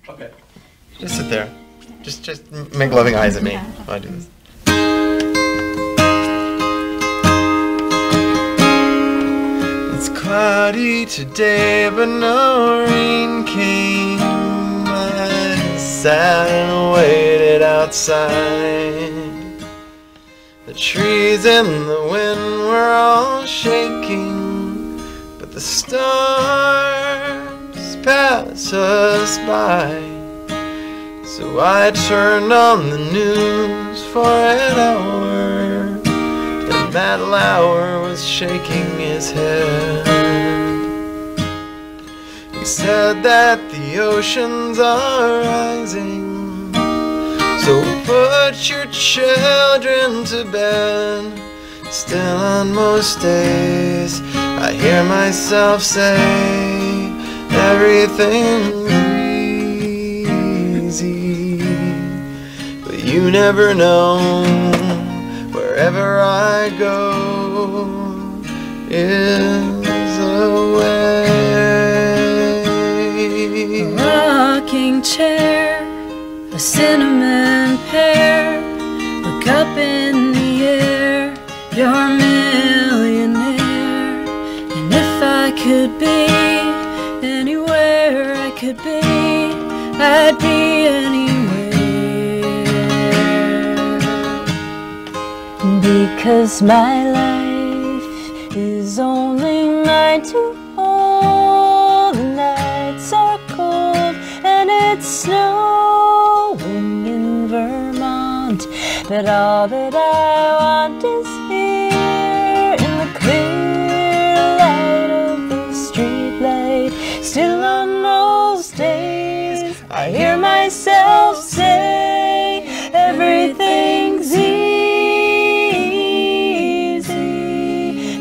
Okay. Just sit there. Just make loving eyes at me while I do this. It's cloudy today, but no rain came. I sat and waited outside. The trees and the wind were all shaking, but the stars pass us by. So I turned on the news for an hour, and Matt Lauer was shaking his head. He said that the oceans are rising, so put your children to bed. Still on most days I hear myself say everything's easy, but you never know. Wherever I go is a way. A rocking chair, a cinnamon pear, look up in the air, you're a millionaire. And if I could be anywhere I could be, I'd be anywhere. Because my life is only 9 to 4, the nights are cold and it's snowing in Vermont, but all that I want is here in the clear light of the street light. Still on those days I hear myself say everything's easy,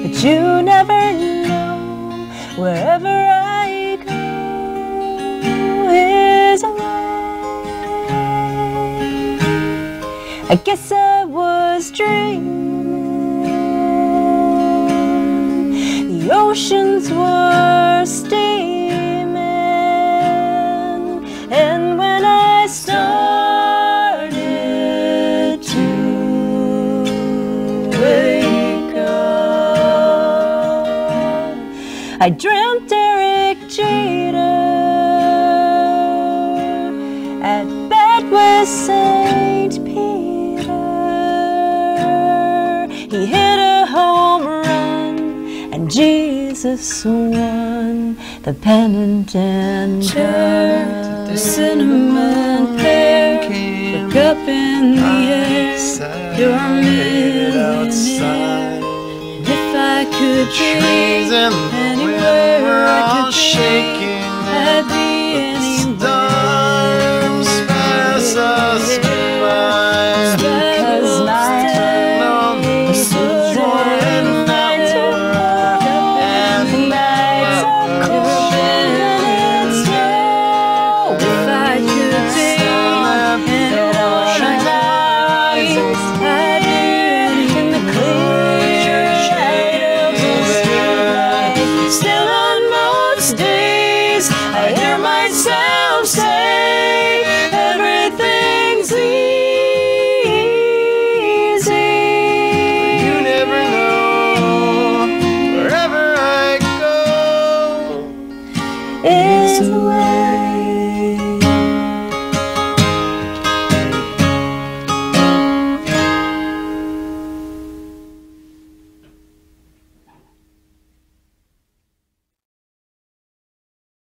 but you never know. Wherever I go is a way. I guess I was dreaming. The oceans were steaming, and when I started to wake up, I dreamt Derek Jeter at bat with St. Peter. He hit a home run and Jesus won the pennant and cup. The cinnamon pear, look up in the air, you're a millionaire. And if I could be anywhere I could be, I'd be anywhere. Pass us by. Because my life is only 9 to 4, and the nights are cold and it's snow. If I could be anywhere I could be, I'd be in the clear light of the streetlight. Still on most days I hear myself say everything's easy. You never know. Wherever I go is the way.